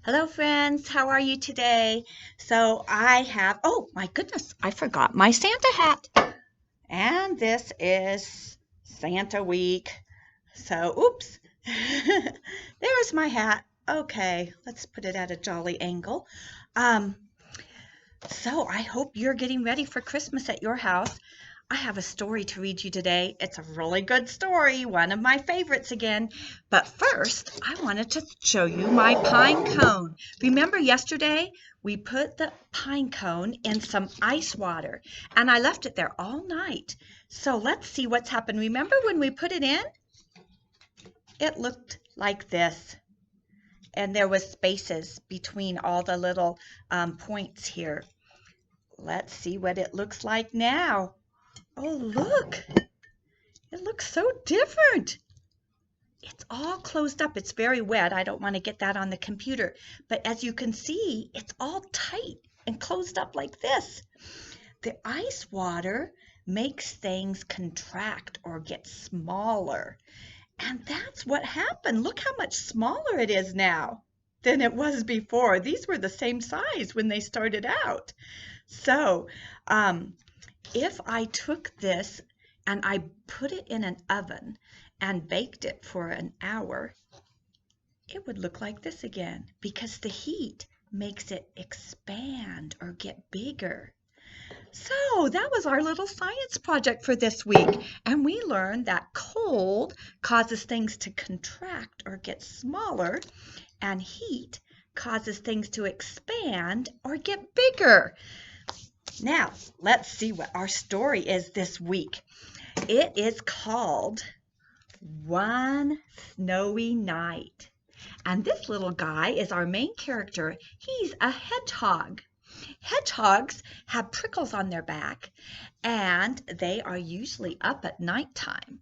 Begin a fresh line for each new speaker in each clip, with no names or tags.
Hello, friends. How are you today? So I have, oh my goodness, I forgot my Santa hat. And this is Santa week. So, oops. There's my hat. Okay, let's put it at a jolly angle. Um, so I hope you're getting ready for Christmas at your house. I have a story to read you today. It's a really good story, one of my favorites again. But first, I wanted to show you my pine cone. Remember yesterday we put the pine cone in some ice water and I left it there all night. So let's see what's happened. Remember when we put it in? It looked like this. And there was spaces between all the little points here. Let's see what it looks like now. Oh, look. It looks so different. It's all closed up. It's very wet. I don't want to get that on the computer. But as you can see, it's all tight and closed up like this. The ice water makes things contract or get smaller. And that's what happened. Look how much smaller it is now than it was before. These were the same size when they started out. So, if I took this and I put it in an oven and baked it for an hour, it would look like this again because the heat makes it expand or get bigger. So that was our little science project for this week. And we learned that cold causes things to contract or get smaller, and heat causes things to expand or get bigger. Now, let's see what our story is this week. It is called One Snowy Night. And this little guy is our main character. He's a hedgehog. Hedgehogs have prickles on their back, and they are usually up at nighttime.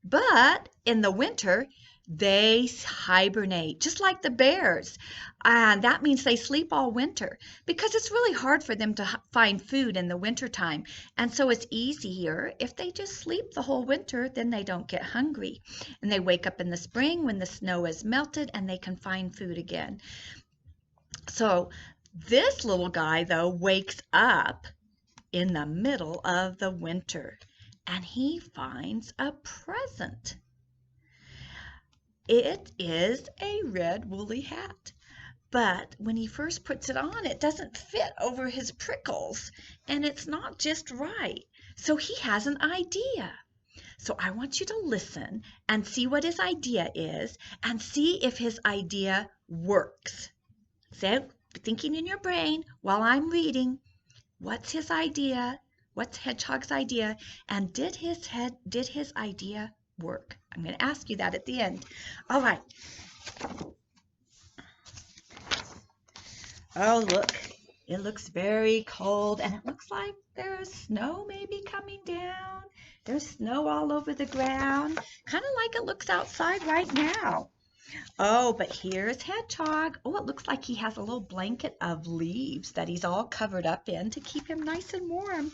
But in the winter, they hibernate just like the bears. And that means they sleep all winter because it's really hard for them to find food in the wintertime. And so it's easier if they just sleep the whole winter, then they don't get hungry. And they wake up in the spring when the snow is melted and they can find food again. So this little guy, though, wakes up in the middle of the winter and he finds a present. It is a red woolly hat, but when he first puts it on, it doesn't fit over his prickles, and it's not just right. So he has an idea. So I want you to listen and see what his idea is and see if his idea works. So, thinking in your brain while I'm reading, what's his idea? What's Hedgehog's idea? And did his idea work? I'm going to ask you that at the end. All right. Oh, look. It looks very cold, and it looks like there's snow maybe coming down. There's snow all over the ground, kind of like it looks outside right now. Oh, but here's Hedgehog. Oh, it looks like he has a little blanket of leaves that he's all covered up in to keep him nice and warm.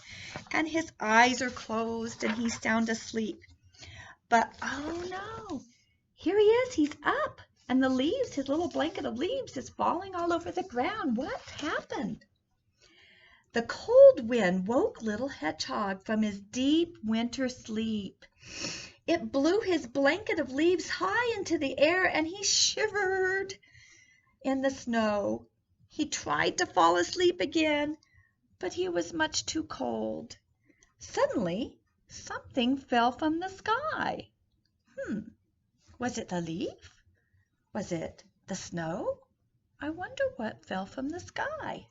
And his eyes are closed and he's sound asleep. But oh no, here he is. He's up. And the leaves, his little blanket of leaves is falling all over the ground. What's happened? The cold wind woke little Hedgehog from his deep winter sleep. It blew his blanket of leaves high into the air and he shivered in the snow. He tried to fall asleep again, but he was much too cold. Suddenly, something fell from the sky. Was it the leaf? Was it the snow? I wonder what fell from the sky.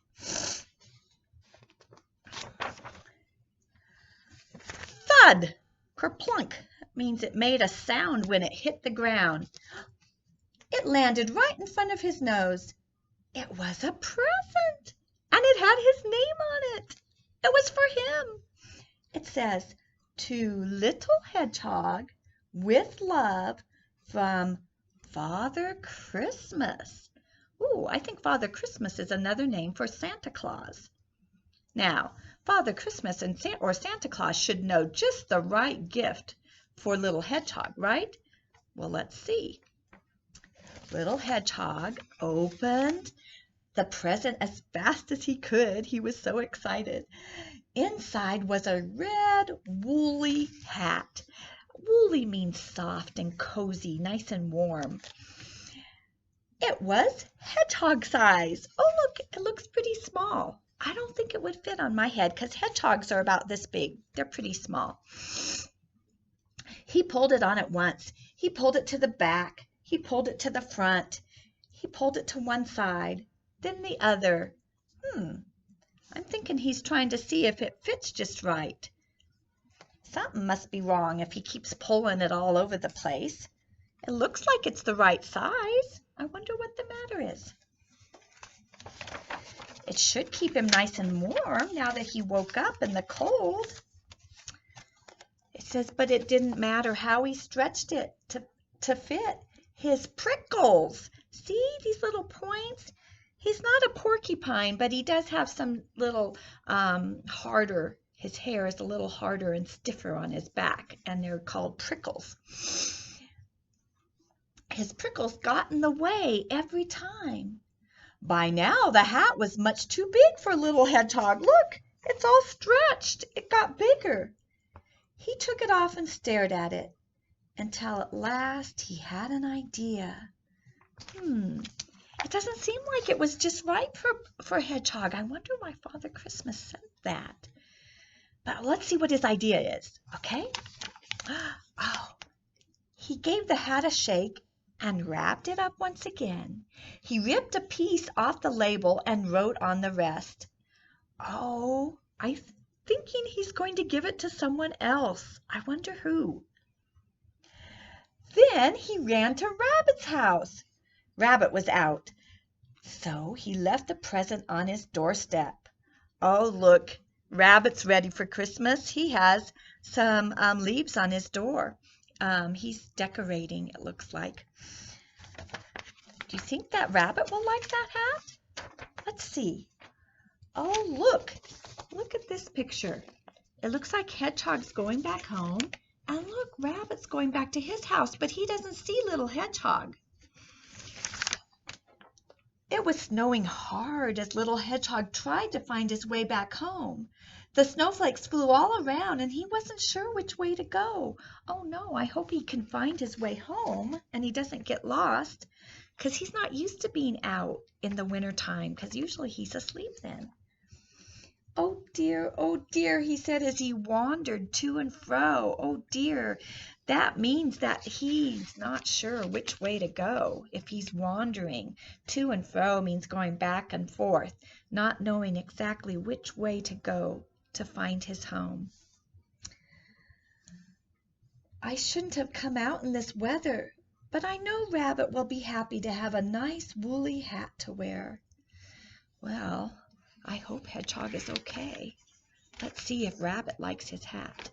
Thud! Kerplunk means it made a sound when it hit the ground. It landed right in front of his nose. It was a present, and it had his name on it. It was for him. It says, "To Little Hedgehog, with love, from Father Christmas." Ooh, I think Father Christmas is another name for Santa Claus. Now, Father Christmas and Santa Claus should know just the right gift for little Hedgehog, right? Well, let's see. Little hedgehog opened the present as fast as he could. He was so excited. Inside was a red woolly hat. Woolly means soft and cozy, nice and warm. It was hedgehog size. Oh, look, it looks pretty small. I don't think it would fit on my head because hedgehogs are about this big. They're pretty small. He pulled it on at once. He pulled it to the back. He pulled it to the front. He pulled it to one side, then the other. I'm thinking he's trying to see if it fits just right. Something must be wrong if he keeps pulling it all over the place. It looks like it's the right size. I wonder what the matter is. It should keep him nice and warm now that he woke up in the cold. It says, but it didn't matter how he stretched it to fit his prickles. See these little points? He's not a porcupine, but he does have some little harder. His hair is a little harder and stiffer on his back, and they're called prickles. His prickles got in the way every time. By now, the hat was much too big for little hedgehog. Look, it's all stretched. It got bigger. He took it off and stared at it until at last he had an idea. It doesn't seem like it was just right for hedgehog. I wonder why Father Christmas said that. But let's see what his idea is, okay? Oh, he gave the hat a shake and wrapped it up once again. He ripped a piece off the label and wrote on the rest. Oh, I'm thinking he's going to give it to someone else. I wonder who. Then he ran to Rabbit's house. Rabbit was out, so he left the present on his doorstep. Oh, look, Rabbit's ready for Christmas. He has some leaves on his door. He's decorating, it looks like. Do you think that Rabbit will like that hat? Let's see. Oh, look at this picture. It looks like Hedgehog's going back home. And look, Rabbit's going back to his house, but he doesn't see little Hedgehog. It was snowing hard as little Hedgehog tried to find his way back home. The snowflakes flew all around and he wasn't sure which way to go. Oh no, I hope he can find his way home and he doesn't get lost because he's not used to being out in the winter time because usually he's asleep then. Oh dear, he said as he wandered to and fro. Oh dear, that means that he's not sure which way to go. If he's wandering, to and fro means going back and forth, not knowing exactly which way to go to find his home. I shouldn't have come out in this weather, but I know Rabbit will be happy to have a nice woolly hat to wear. Well, I hope Hedgehog is okay. Let's see if Rabbit likes his hat.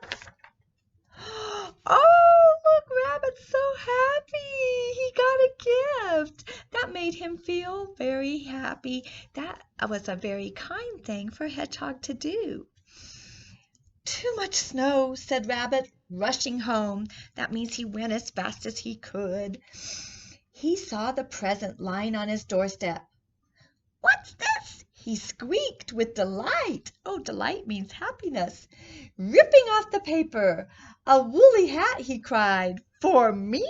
Oh, look, Rabbit's so happy. He got a gift. That made him feel very happy. That was a very kind thing for Hedgehog to do. Too much snow, said Rabbit, rushing home. That means he went as fast as he could. He saw the present lying on his doorstep. What's this? He squeaked with delight. Oh, delight means happiness. Ripping off the paper. A woolly hat, he cried. For me?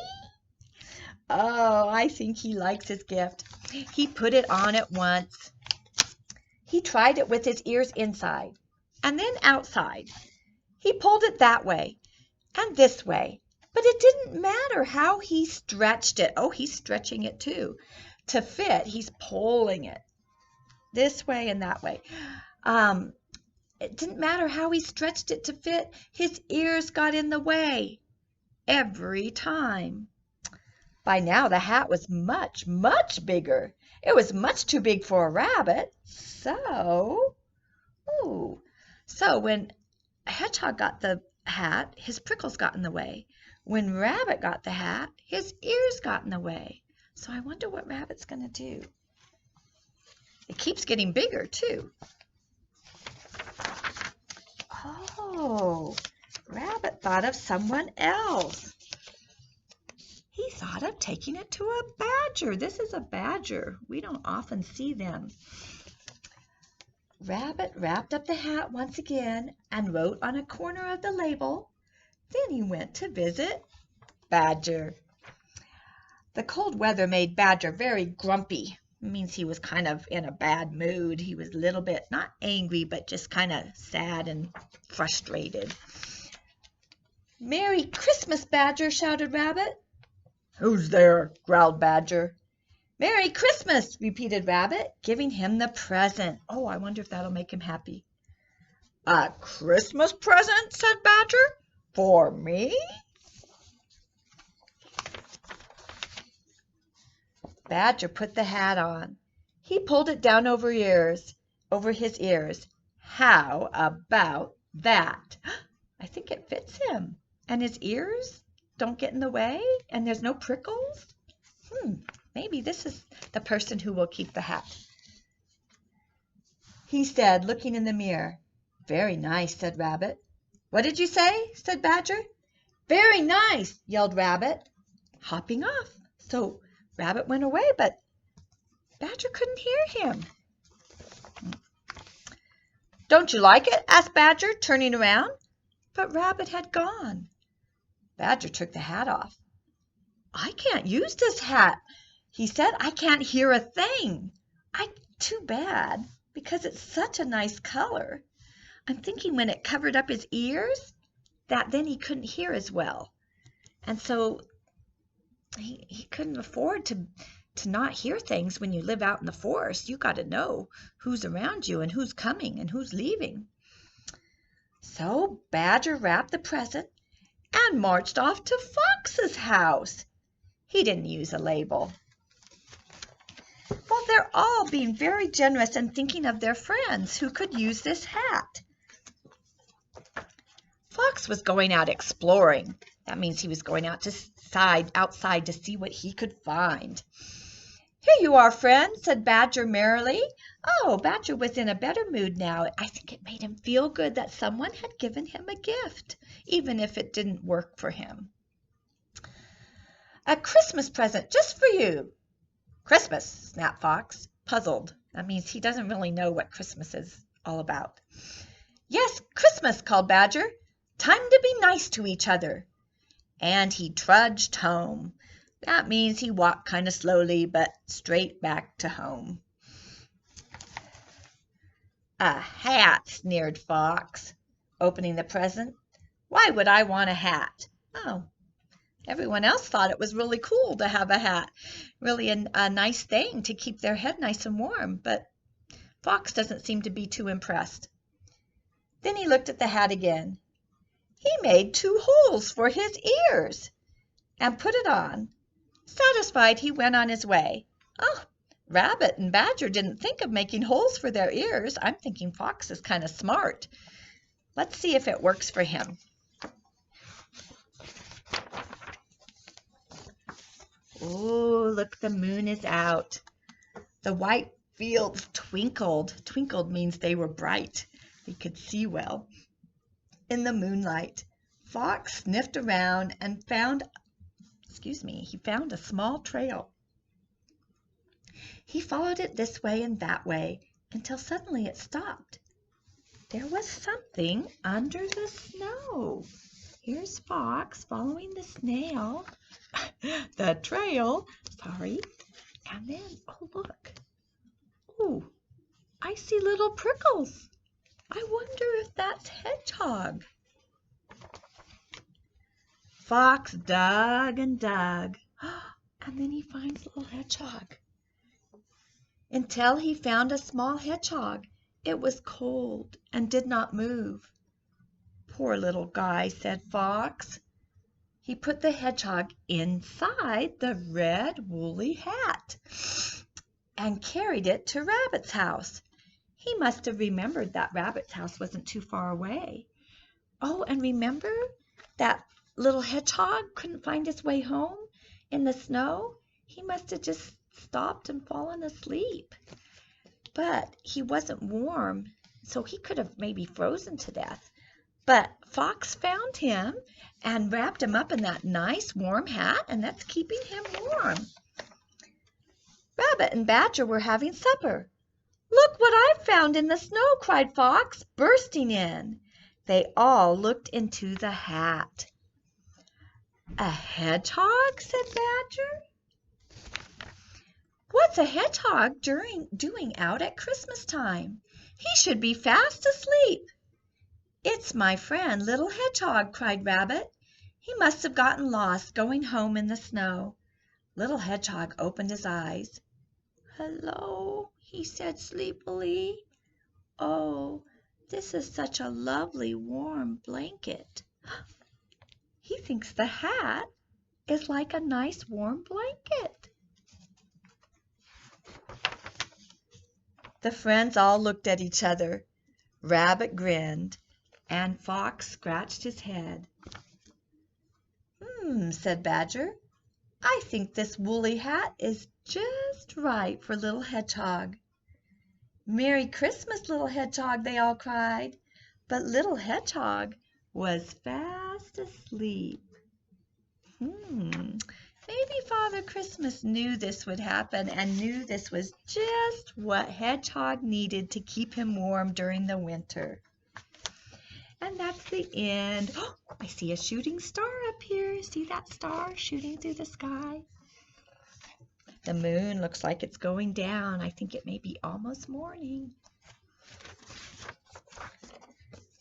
Oh, I think he likes his gift. He put it on at once. He tried it with his ears inside and then outside. He pulled it that way and this way, but it didn't matter how he stretched it. Oh, he's stretching it too. To fit, he's pulling it this way and that way. It didn't matter how he stretched it to fit. His ears got in the way every time. By now the hat was much, much bigger. It was much too big for a rabbit. So when Hedgehog got the hat, his prickles got in the way. When Rabbit got the hat, his ears got in the way. So I wonder what Rabbit's going to do. It keeps getting bigger, too. Oh, Rabbit thought of someone else. he thought of taking it to a badger. This is a badger. We don't often see them. Rabbit wrapped up the hat once again and wrote on a corner of the label. Then he went to visit Badger. The cold weather made Badger very grumpy. It means he was kind of in a bad mood. He was a little bit, not angry, but just kind of sad and frustrated. "Merry Christmas, Badger!" shouted Rabbit. "Who's there?" growled Badger. "Merry Christmas!" repeated Rabbit, giving him the present. Oh, I wonder if that'll make him happy. "A Christmas present?" said Badger. "For me?" Badger put the hat on. He pulled it down over his ears. "How about that?" I think it fits him. And his ears don't get in the way, and there's no prickles. Maybe this is the person who will keep the hat. He said, looking in the mirror. "Very nice," said Rabbit. "What did you say?" said Badger. "Very nice," yelled Rabbit, hopping off. So Rabbit went away, but Badger couldn't hear him. "Don't you like it?" asked Badger, turning around. But Rabbit had gone. Badger took the hat off. "I can't use this hat," he said. "I can't hear a thing. Too bad, because it's such a nice color. I'm thinking when it covered up his ears, that then he couldn't hear as well. And so he couldn't afford to not hear things. When you live out in the forest, you got to know who's around you and who's coming and who's leaving." So Badger wrapped the present and marched off to Fox's house. He didn't use a label. Well, they're all being very generous and thinking of their friends who could use this hat. Fox was going out exploring. That means he was going outside to see what he could find. "Here you are, friend," said Badger merrily. Oh, Badger was in a better mood now. I think it made him feel good that someone had given him a gift, even if it didn't work for him. "A Christmas present just for you." "Christmas," snapped Fox, puzzled. That means he doesn't really know what Christmas is all about. "Yes, Christmas," called Badger. "Time to be nice to each other." And he trudged home. That means he walked kind of slowly, but straight back to home. "A hat," sneered Fox, opening the present. "Why would I want a hat?" Oh, everyone else thought it was really cool to have a hat, really a nice thing to keep their head nice and warm, but Fox doesn't seem to be too impressed. Then he looked at the hat again. He made 2 holes for his ears and put it on. Satisfied, he went on his way. Oh, Rabbit and Badger didn't think of making holes for their ears. I'm thinking Fox is kind of smart. Let's see if it works for him. Oh, look, the moon is out. The white fields twinkled. Twinkled means they were bright. He could see well in the moonlight. Fox sniffed around and found a small trail. He followed it this way and that way until suddenly it stopped. There was something under the snow. Here's Fox following the trail, and then, oh look, oh, I see little prickles. I wonder if that's Hedgehog. Fox dug and dug, and then he finds little Hedgehog. Until he found a small hedgehog. It was cold and did not move. "Poor little guy," said Fox. He put the hedgehog inside the red woolly hat and carried it to Rabbit's house. He must have remembered that Rabbit's house wasn't too far away. Oh, and remember that little hedgehog couldn't find his way home in the snow? He must have just stopped and fallen asleep. But he wasn't warm, so he could have maybe frozen to death. But Fox found him and wrapped him up in that nice warm hat, and that's keeping him warm. Rabbit and Badger were having supper. "Look what I've found in the snow!" cried Fox, bursting in. They all looked into the hat. "A hedgehog?" said Badger. "What's a hedgehog doing out at Christmas time? He should be fast asleep." "It's my friend, Little Hedgehog," cried Rabbit. "He must have gotten lost going home in the snow." Little Hedgehog opened his eyes. "Hello," he said sleepily. "Oh, this is such a lovely warm blanket." He thinks the hat is like a nice warm blanket. The friends all looked at each other. Rabbit grinned, and Fox scratched his head. Said Badger. "I think this woolly hat is just right for Little Hedgehog." "Merry Christmas, Little Hedgehog!" they all cried. But Little Hedgehog was fast asleep. Maybe Father Christmas knew this would happen and knew this was just what Hedgehog needed to keep him warm during the winter. And that's the end. Oh, I see a shooting star up here. See that star shooting through the sky? The moon looks like it's going down. I think it may be almost morning.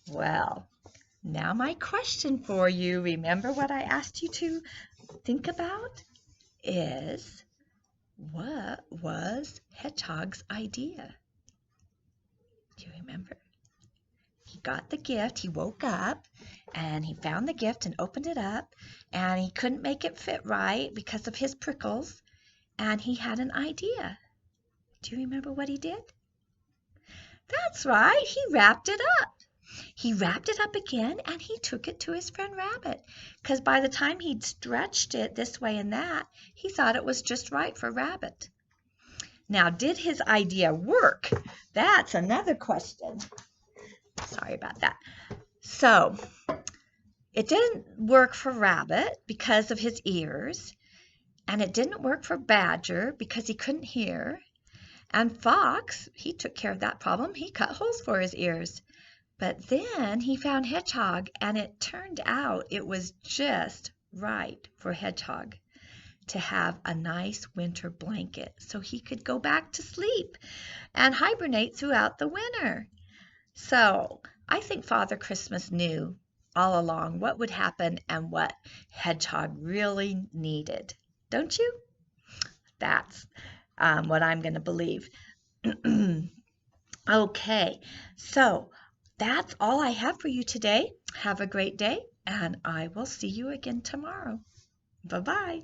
Well, now my question for you, remember what I asked you to think about, is what was Hedgehog's idea? Do you remember? He got the gift, he woke up, and he found the gift and opened it up, and he couldn't make it fit right because of his prickles, and he had an idea. Do you remember what he did? That's right, he wrapped it up. He wrapped it up again, and he took it to his friend Rabbit, because by the time he'd stretched it this way and that, he thought it was just right for Rabbit. Now, did his idea work? That's another question. Sorry about that. So, it didn't work for Rabbit because of his ears, and it didn't work for Badger because he couldn't hear, and Fox, he took care of that problem. He cut holes for his ears. But then he found Hedgehog, and it turned out it was just right for Hedgehog to have a nice winter blanket so he could go back to sleep and hibernate throughout the winter. So I think Father Christmas knew all along what would happen and what Hedgehog really needed. Don't you? That's what I'm going to believe. Okay, so that's all I have for you today. Have a great day, and I will see you again tomorrow. Bye-bye.